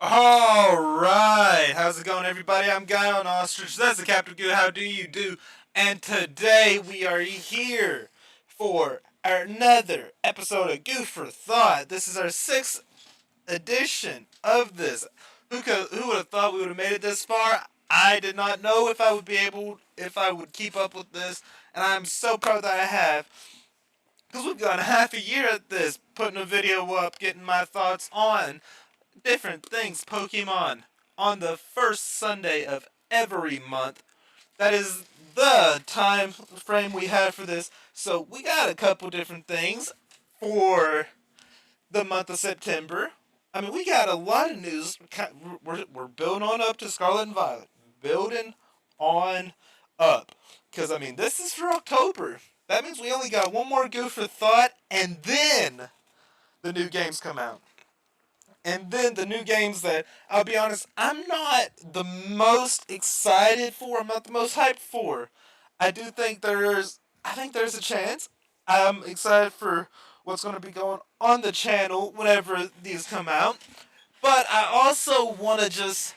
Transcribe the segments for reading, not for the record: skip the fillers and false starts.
Alright, how's it going everybody? I'm Guy on Ostrich, that's the Captain Goo, how do you do? And today we are here for another episode of Goo for Thought. This is our 6th edition of this. Who would have thought we would have made it this far? I did not know if I would keep up with this, and I'm so proud that I have. Because we've gone half a year at this, putting a video up, getting my thoughts on different things Pokemon on the first Sunday of every month. That is the time frame we have for this. So we got a couple different things for the month of September. I mean, we got a lot of news. We're building on up to Scarlet and Violet. Building on up. Because, I mean, this is for October. That means we only got one more go for thought, and then the new games come out. And then the new games that, I'll be honest, I'm not the most excited for. I'm not the most hyped for. I think there's a chance. I'm excited for what's going to be going on the channel whenever these come out. But I also want to just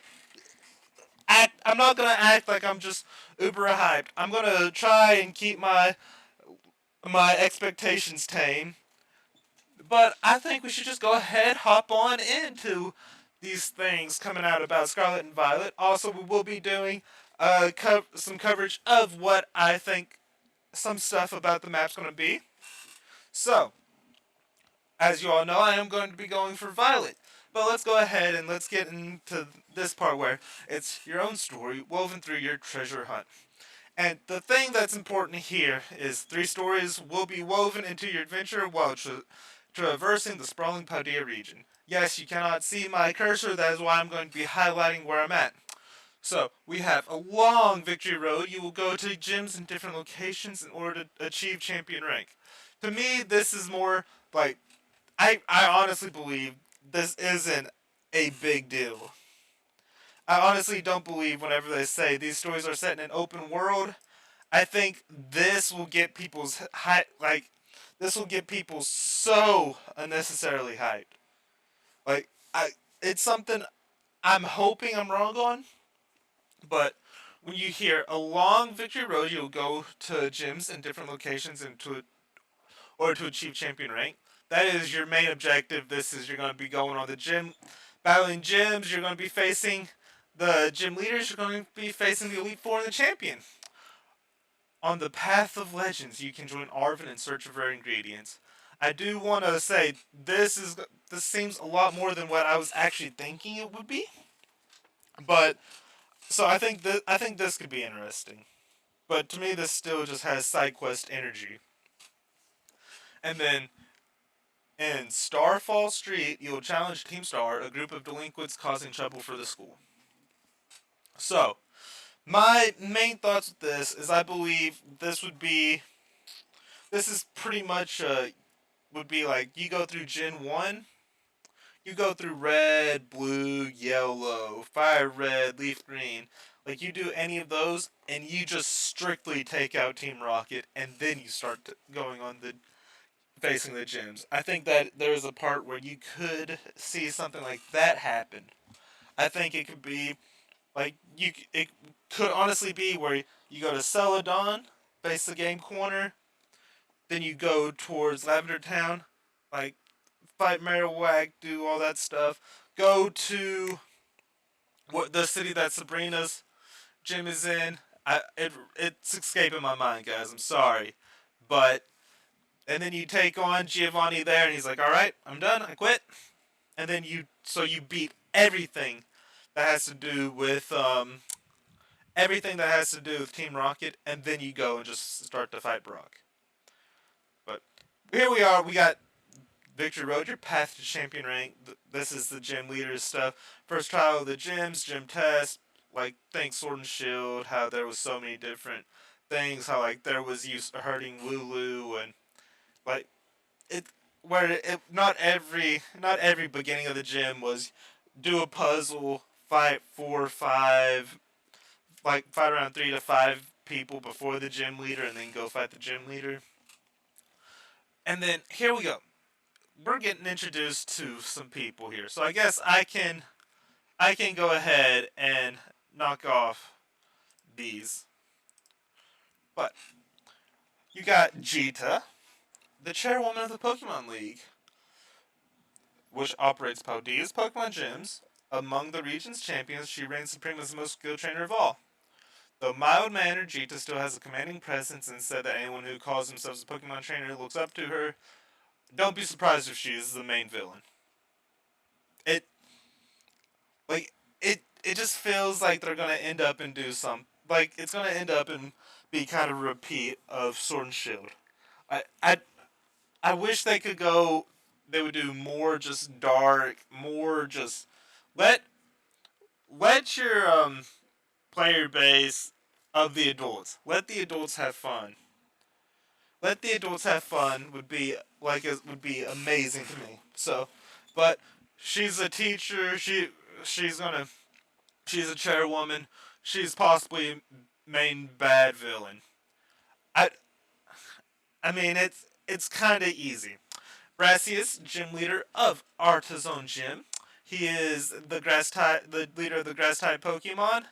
act. I'm not going to act like I'm just uber hyped. I'm going to try and keep my expectations tame. But I think we should just go ahead, hop on into these things coming out about Scarlet and Violet. Also, we will be doing some coverage of what I think some stuff about the map's going to be. So, as you all know, I am going to be going for Violet. But let's go ahead and let's get into this part where it's your own story woven through your treasure hunt. And the thing that's important here is 3 stories will be woven into your adventure while traversing the sprawling Paldea region. Yes, you cannot see my cursor, that is why I'm going to be highlighting where I'm at. So, we have a long victory road. You will go to gyms in different locations in order to achieve champion rank. To me, this is more like, I honestly believe this isn't a big deal. I honestly don't believe whenever they say these stories are set in an open world. I think this will get people's this will get people so unnecessarily hyped. Like I it's something I'm hoping I'm wrong on, but when you hear a long victory road, you'll go to gyms in different locations and to or to achieve champion rank. That is your main objective. This is you're going to be going on the gym, battling gyms. You're going to be facing the gym leaders. You're going to be facing the Elite Four and the champion. On the path of legends, you can join Arvin in search of rare ingredients. I do want to say this seems a lot more than what I was actually thinking it would be, but so I think this could be interesting. But to me, this still just has side quest energy. And then in Starfall Street, you'll challenge Team Star, a group of delinquents causing trouble for the school. So, my main thoughts with this is I believe this is pretty much would be like you go through Gen 1, you go through red, blue, yellow, fire red, leaf green. Like you do any of those, and you just strictly take out Team Rocket, and then you start going on the facing the gyms. I think that there's a part where you could see something like that happen. I think it could be like it could honestly be where you go to Celadon, face the game corner, then you go towards Lavender Town, like fight Marowak, do all that stuff. Go to what the city that Sabrina's gym is in. It's escaping my mind, guys. I'm sorry, but and then you take on Giovanni there, and he's like, "All right, I'm done. I quit." And then you beat everything that has to do with everything that has to do with Team Rocket, and then you go and just start to fight Brock. But here we are. We got Victory Road, your path to champion rank. This is the gym leaders stuff. First trial of the gyms, gym test. Like think Sword and Shield, how there was so many different things. How like there was you hurting Wooloo and like it where not every beginning of the gym was do a puzzle, fight 4 or 5, like fight around 3 to 5 people before the gym leader, and then go fight the gym leader. And then here we go. We're getting introduced to some people here. So I guess I can I can go ahead and knock off these. But you got Jita, the chairwoman of the Pokemon League, which operates Paldea's Pokemon gyms. Among the region's champions, she reigns supreme as the most skilled trainer of all. Though mild-mannered, Jita still has a commanding presence and said that anyone who calls themselves a Pokemon trainer looks up to her. Don't be surprised if she is the main villain. It like it just feels like they're gonna end up and do some like it's gonna end up and be kind of a repeat of Sword and Shield. I I I wish they could go. They would do more just dark, more just let let your player base of the adults. Let the adults have fun. Let the adults have fun would be like it would be amazing to me. So, but she's a teacher. She's gonna she's a chairwoman. She's possibly main bad villain. I I mean it's kind of easy. Brassius, gym leader of Artizon Gym. He is the leader of the grass type Pokemon,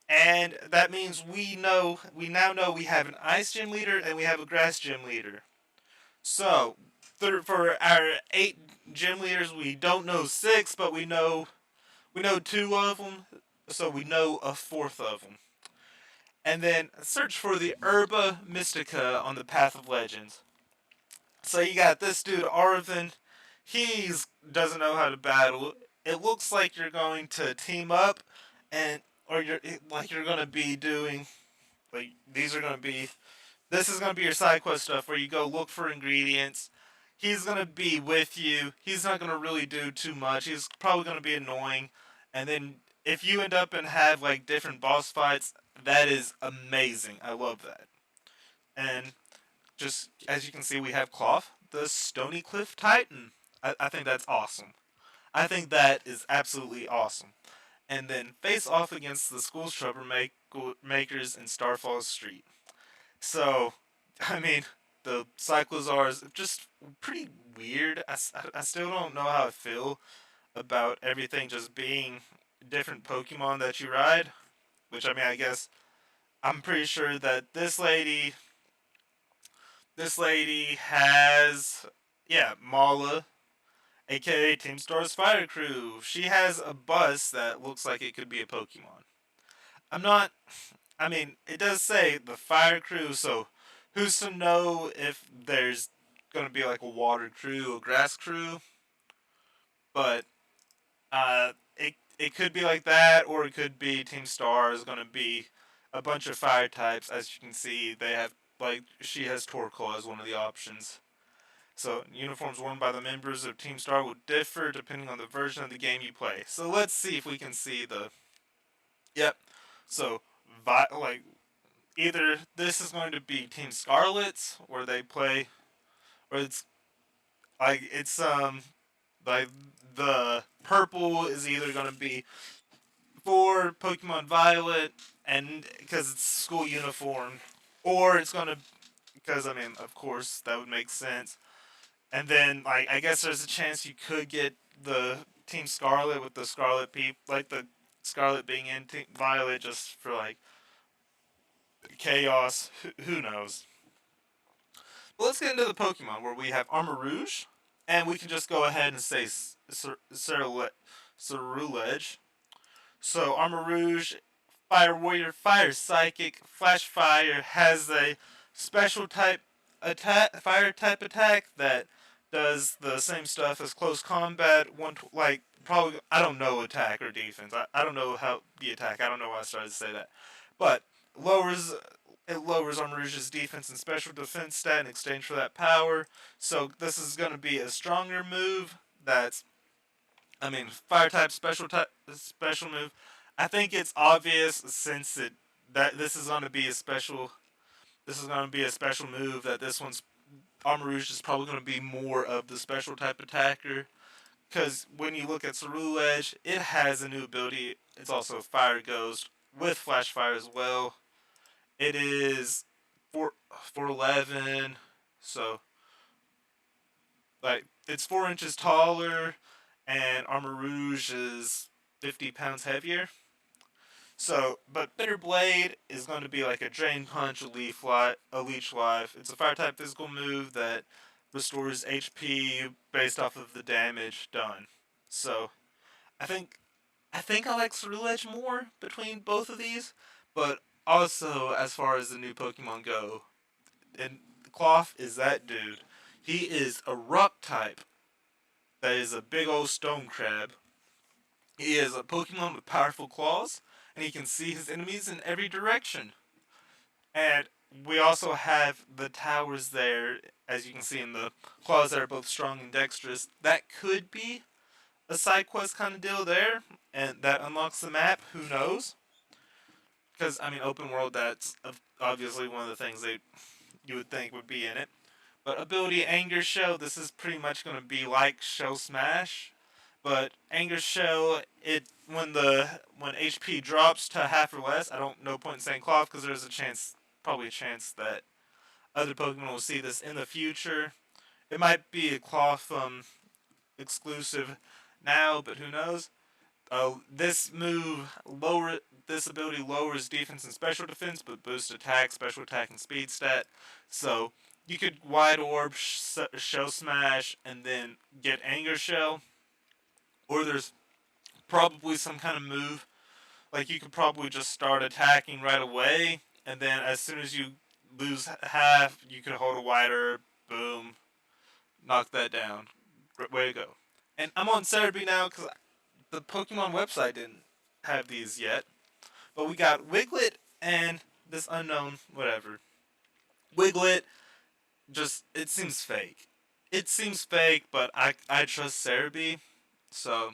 and that means we now know we have an ice gym leader and we have a grass gym leader. So, for our 8 gym leaders, we don't know 6, but we know 2 of them, so we know a fourth of them. And then search for the Herba Mystica on the Path of Legends. So you got this dude Arvin. He's doesn't know how to battle. It looks like you're going to team up, and or you're going to be doing like these are going to be this is going to be your side quest stuff where you go look for ingredients. He's going to be with you. He's not going to really do too much. He's probably going to be annoying. And then if you end up and have like different boss fights, that is amazing. I love that. And just as you can see, we have Cloth, the Stony Cliff Titan. I think that's awesome. I think that is absolutely awesome. And then face off against the school's troublemakers in Starfall Street. So, I mean, the Cyclozar is just pretty weird. I still don't know how I feel about everything just being different Pokemon that you ride. Which, I mean, I guess I'm pretty sure that this lady has, yeah, Mala, aka Team Star's Fire Crew. She has a bus that looks like it could be a Pokemon. I'm not. I mean, it does say the Fire Crew, so who's to know if there's gonna be like a Water Crew, a Grass Crew? But it could be like that, or it could be Team Star is gonna be a bunch of Fire types. As you can see, they have like she has Torkoal as one of the options. So, uniforms worn by the members of Team Star will differ depending on the version of the game you play. So, let's see if we can see the. Yep. So, like, either this is going to be Team Scarlet's, where they play, or it's like the purple is either going to be for Pokemon Violet, and because it's school uniform, or it's going to, because I mean, of course, that would make sense. And then, like, I guess there's a chance you could get the Team Scarlet with the Scarlet like the Scarlet being in Team Violet just for like chaos. Who knows? But let's get into the Pokemon where we have Armor Rouge, and we can just go ahead and say Cerulege. So Armor Rouge, Fire Warrior, Fire Psychic, Flash Fire has a special type fire type attack that does the same stuff as close combat. One like probably I don't know attack or defense. I don't know how the attack. I don't know why I started to say that, but lowers it lowers Armor Rouge's defense and special defense stat in exchange for that power. So this is going to be a stronger move. That's I mean fire type special move. I think it's obvious since it that this is going to be a special. This is going to be a special move that this one's Armor Rouge is probably going to be more of the special type attacker. Because when you look at Cerulege, it has a new ability. It's also Fire Ghost with Flash Fire as well. It is 4'11", so like it's 4 inches taller, and Armor Rouge is 50 pounds heavier. So, but Bitter Blade is going to be like a Drain Punch, a Leech Life. It's a fire type physical move that restores HP based off of the damage done. So, I think I like Ceruledge more between both of these, but also as far as the new Pokemon go, and Cloth is that dude. He is a rock type that is a big old stone crab. He is a Pokemon with powerful claws, and he can see his enemies in every direction. And we also have the towers there, as you can see in the claws that are both strong and dexterous. That could be a side quest kind of deal there, and that unlocks the map. Who knows? Because I mean, open world. That's obviously one of the things that you would think would be in it. But ability Anger Shell. This is pretty much going to be like Shell Smash, but Anger Shell. When HP drops to half or less, I don't no point in saying Cloth because there's probably a chance that other Pokemon will see this in the future. It might be a Cloth exclusive now, but who knows? This ability lowers defense and special defense, but boosts attack, special attack, and speed stat. So you could Wide Orb, Shell Smash, and then get Anger Shell. Or there's probably some kind of move, like you could probably just start attacking right away, and then as soon as you lose half, you could hold a Wide Orb, boom, knock that down. Way to go. And I'm on Cerebi now because the Pokemon website didn't have these yet. But we got Wiglet and this unknown whatever. Wiglet, just it seems fake. It seems fake, but I trust Cerebi, so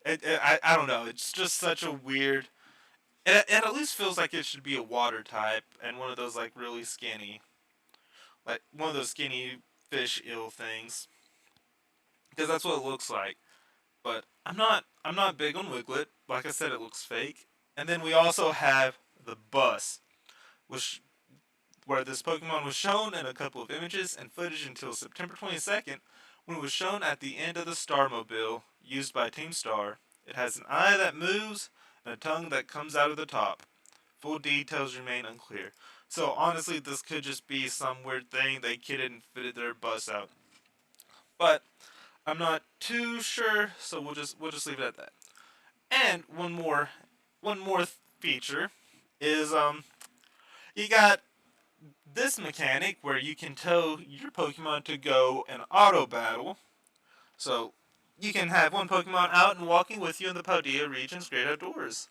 I don't know. It's just such a weird. It at least feels like it should be a water type and one of those like really skinny, like one of those skinny fish eel things, because that's what it looks like. But I'm not big on Wiglet. Like I said, it looks fake. And then we also have the bus, which where this Pokemon was shown in a couple of images and footage until September 22nd, when it was shown at the end of the Starmobile used by Team Star. It has an eye that moves and a tongue that comes out of the top. Full details remain unclear. So honestly, this could just be some weird thing they kitted and fitted their bus out. But I'm not too sure, so we'll just leave it at that. And one more feature is you got this mechanic where you can tell your Pokemon to go and auto battle. So you can have one Pokemon out and walking with you in the Paldea region's great outdoors.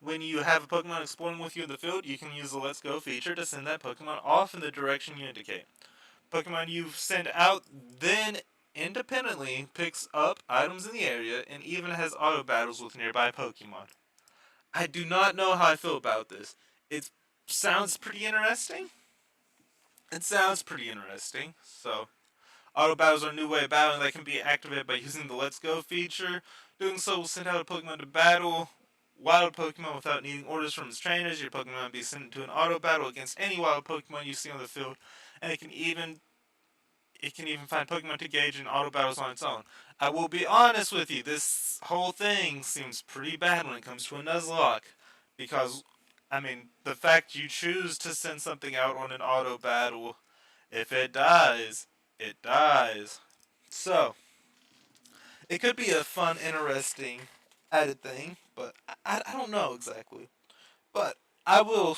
When you have a Pokemon exploring with you in the field, you can use the Let's Go feature to send that Pokemon off in the direction you indicate. Pokemon you send out then independently picks up items in the area and even has auto battles with nearby Pokemon. I do not know how I feel about this. It sounds pretty interesting. It sounds pretty interesting. So, auto battles are a new way of battling that can be activated by using the Let's Go feature. Doing so will send out a Pokemon to battle wild Pokemon without needing orders from its trainers. Your Pokemon will be sent into an auto battle against any wild Pokemon you see on the field, and it can even find Pokemon to gauge in auto battles on its own. I will be honest with you, this whole thing seems pretty bad when it comes to a Nuzlocke. Because, I mean, the fact you choose to send something out on an auto battle, if it dies, it dies. So, it could be a fun, interesting added thing, but I don't know exactly. But I will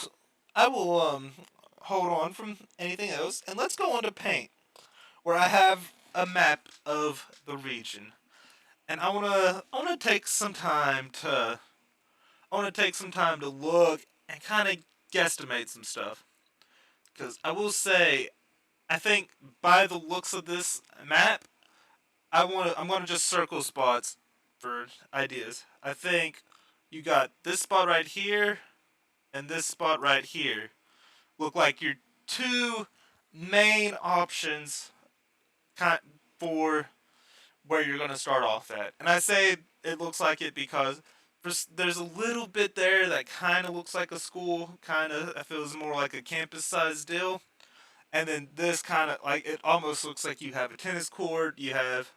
hold on from anything else, and let's go on to paint, where I have a map of the region, and I wanna take some time to look and kind of guesstimate some stuff. Because I will say, I think by the looks of this map, I'm gonna just circle spots for ideas. I think you got this spot right here and this spot right here look like your two main options for where you're going to start off at. And I say it looks like it because there's a little bit there that kind of looks like a school, kind of feels more like a campus sized deal. And then this kind of like it almost looks like you have a tennis court, you have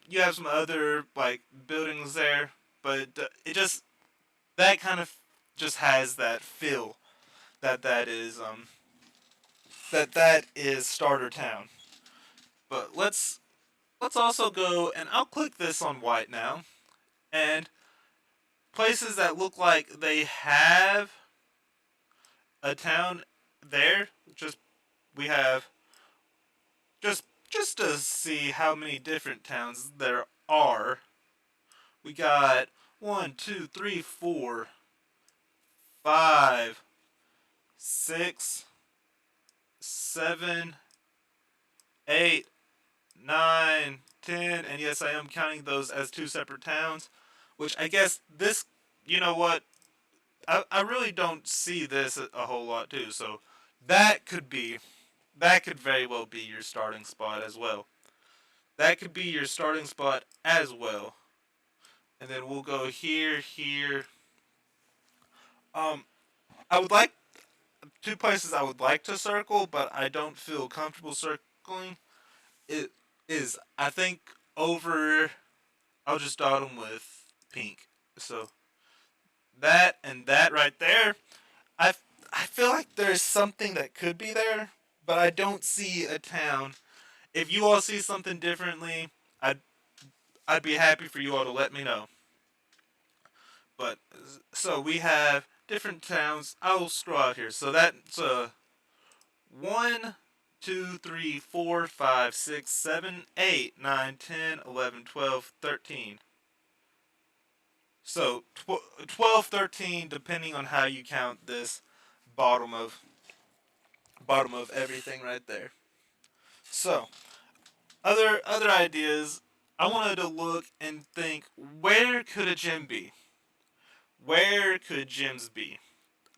you have some other like buildings there, but it just that kind of just has that feel that is starter town. But let's also go, and I'll click this on white now, and places that look like they have a town there. Just we have just to see how many different towns there are. We got one, two, three, four, five, six, seven, 8, 9, 10, and yes, I am counting those as two separate towns. Which I guess this, you know what? I really don't see this a whole lot too. So that could be, that could very well be your starting spot as well. That could be your starting spot as well. And then we'll go here, here. Um, I would like two places I would like to circle, but I don't feel comfortable circling. It is, I think, over. I'll just dot them with pink. So that and that right there, I I feel like there's something that could be there, but I don't see a town. If you all see something differently, I'd be happy for you all to let me know. But so we have different towns. I'll scroll out here. So that's 1, 2, 3, 4, 5, 6, 7, 8, 9, 10, 11, 12, 13. So 12, 13, depending on how you count this bottom of bottom of everything right there. So other ideas. I wanted to look and think, where could a gym be? Where could gyms be?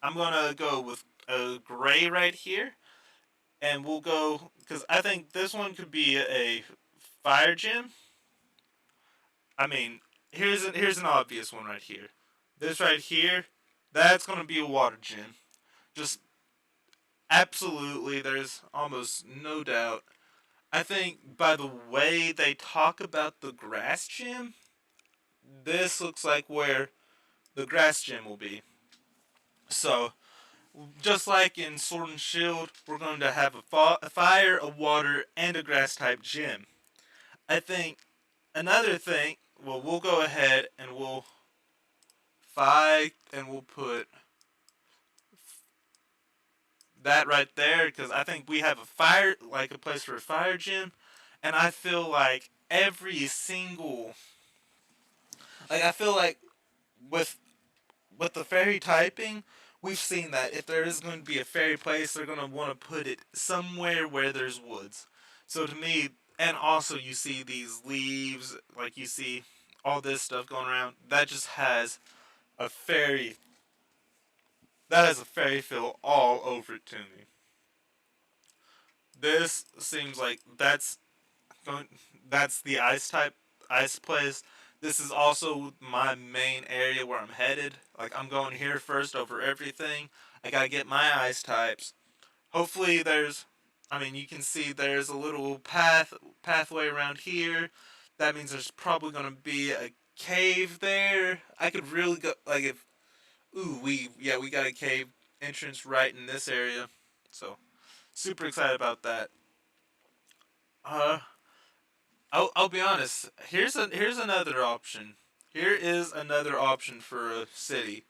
I'm gonna go with a gray right here, and we'll go because I think this one could be a fire gym. I mean, here's an obvious one right here. This right here, that's gonna be a water gym. Just absolutely, there's almost no doubt. I think by the way they talk about the grass gym, this looks like where the grass gym will be. So, just like in Sword and Shield, we're going to have a fire, a water, and a grass type gym. I think another thing, well, we'll go ahead and we'll fight and we'll put that right there because I think we have a fire, like a place for a fire gym, and I feel like every single, like I feel like with with the fairy typing, we've seen that if there is going to be a fairy place, they're going to want to put it somewhere where there's woods. So to me, and also you see these leaves, like you see all this stuff going around, that just has a fairy, that has a fairy feel all over it to me. This seems like going, that's the ice type, ice place. This is also my main area where I'm headed. Like I'm going here first over everything. I gotta get my ice types. Hopefully there's, I mean you can see there's a little pathway around here. That means there's probably gonna be a cave there. I could really go like if ooh we got a cave entrance right in this area. So super excited about that. Uh I'll be honest. Here's another option. Here is another option for a city.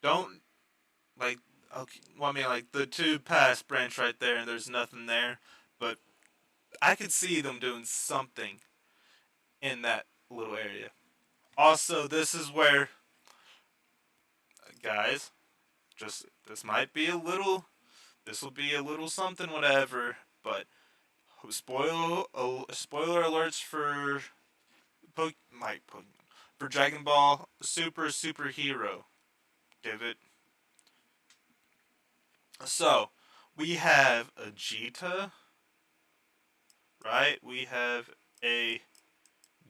Don't like okay. Well, I mean, like the two paths branch right there, and there's nothing there. But I could see them doing something in that little area. Also, this is where, guys, just this might be a little. This will be a little something, whatever. But spoiler alerts for Pokemon, for Dragon Ball Super Hero. Divot. So, we have a Jita, right? We have a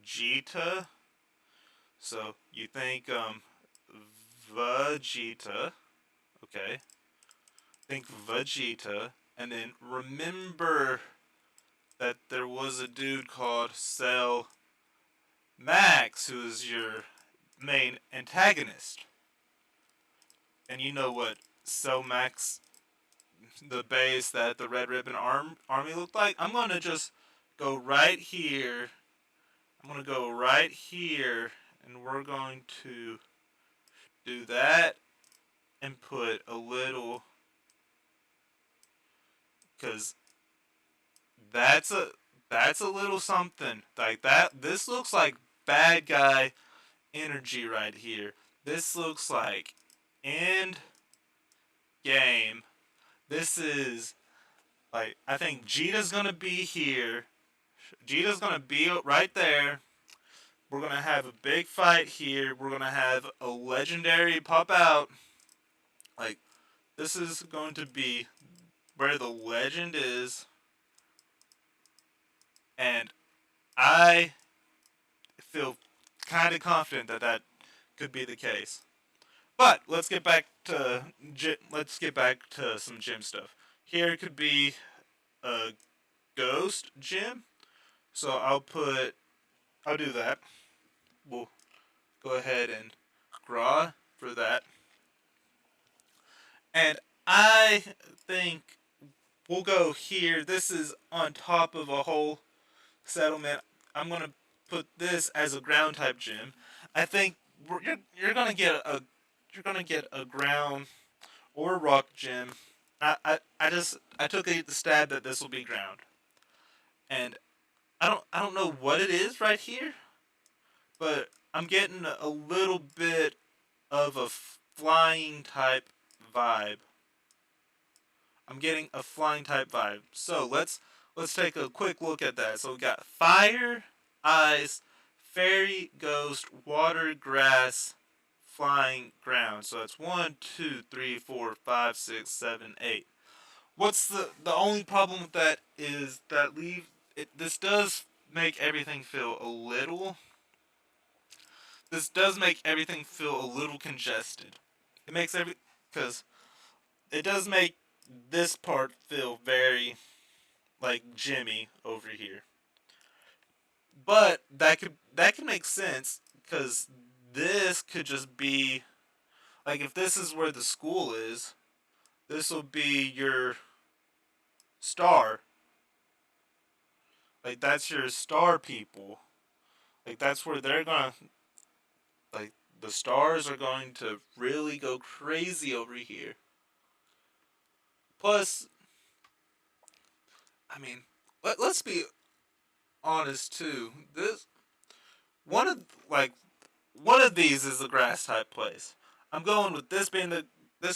Jita. So, you think Vegeta, okay? Think Vegeta, and then remember that there was a dude called Cell Max, who is your main antagonist. And you know what So Max, the base that the Red Ribbon Army looked like? I'm going to just go right here. I'm going to go right here, and we're going to do that and put a little, because that's a that's a little something like that. This looks like bad guy energy right here. This looks like end game. This is like, I think Jita's gonna be here. Jita's gonna be right there. We're gonna have a big fight here. We're gonna have a legendary pop out. Like, this is going to be where the legend is, and I feel kind of confident that that could be the case. But let's get back to some gym stuff. Here could be a ghost gym, so I'll do that. We'll go ahead and draw for that, and I think we'll go here. This is on top of a whole settlement. I'm gonna put this as a ground type gym. I think you're gonna get a ground or rock gym. I took a stab that this will be ground, and I don't know what it is right here, but I'm getting a little bit of a flying type vibe. I'm getting a flying type vibe. So let's take a quick look at that. So we got fire, ice, fairy, ghost, water, grass, flying, ground. So that's 1, 2, 3, 4, 5, 6, 7, 8. What's the only problem with that is that this does make everything feel a little. This does make everything feel a little congested. It makes because it does make this part feel very like Jimmy over here. But that could make sense because this could just be like, if this is where the school is, this will be your star. Like, that's your star people. Like, that's where they're gonna, like, the stars are going to really go crazy over here. Plus, I mean, let's be honest too. This one of like one of these is the grass type place. I'm going with this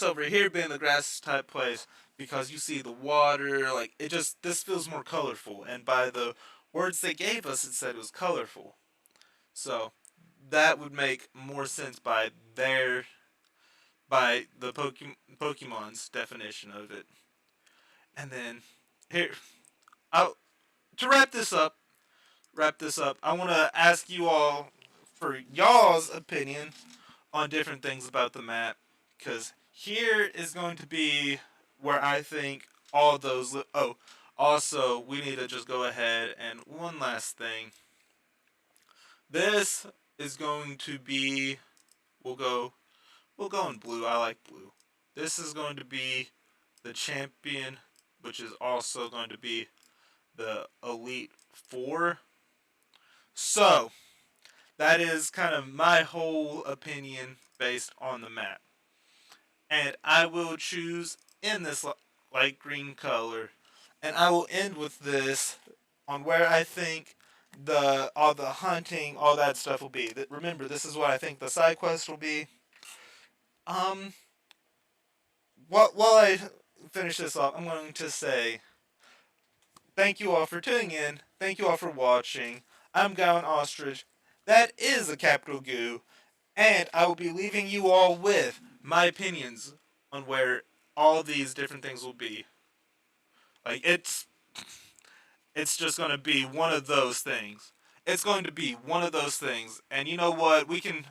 over here being the grass type place because you see the water. Like, it just, this feels more colorful, and by the words they gave us, it said it was colorful. So that would make more sense by the Pokemon's definition of it. And then here, I'll, to wrap this up, I want to ask you all for y'all's opinion on different things about the map, because here is going to be where I think all those. Oh, also, we need to just go ahead and one last thing. This is going to be. We'll go. We'll go in blue. I like blue. This is going to be the champion, which is also going to be the Elite Four. So that is kind of my whole opinion based on the map. And I will choose in this light green color. And I will end with this on where I think the all the hunting, all that stuff will be. Remember, this is what I think the side quest will be. Um, while I finish this off, I'm going to say thank you all for tuning in. Thank you all for watching. I'm Gowan Ostrich. That is a capital GOO. And I will be leaving you all with my opinions on where all these different things will be. Like, it's just going to be one of those things. It's going to be one of those things. And you know what? We can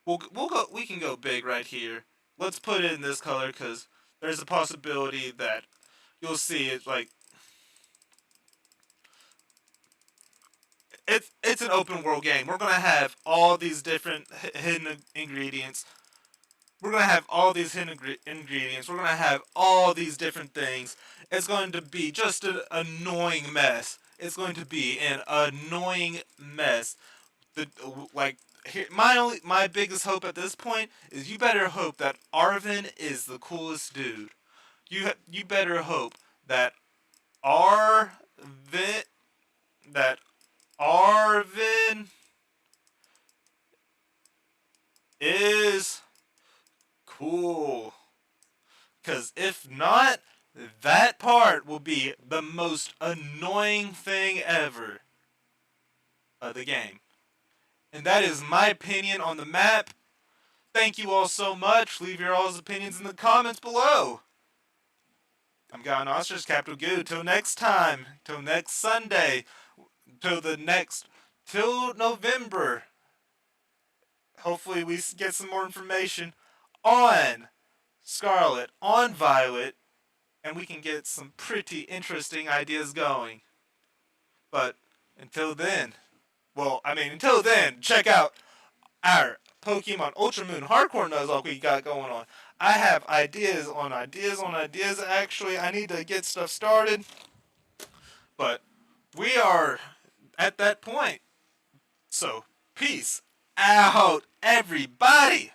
go big right here. Let's put it in this color cuz there's a possibility that you'll see it, like, it's an open world game. We're gonna have all these different hidden ingredients. We're gonna have all these hidden ingredients. We're gonna have all these different things. It's going to be just an annoying mess. It's going to be an annoying mess. The like here, my biggest hope at this point is you better hope that Arvin is the coolest dude. You better hope that Arvin that Arvin is cool. Cause if not, that part will be the most annoying thing ever of the game. And that is my opinion on the map. Thank you all so much. Leave your all's opinions in the comments below. I'm Guy Ostrich, Capital Goo. Till next time. Till next Sunday. Till November. Hopefully we get some more information on Scarlet, on Violet, and we can get some pretty interesting ideas going. But until then, check out our Pokemon Ultra Moon Hardcore Nuzlocke we got going on. I have ideas on ideas on ideas. Actually, I need to get stuff started. But we are at that point. So, peace out, everybody!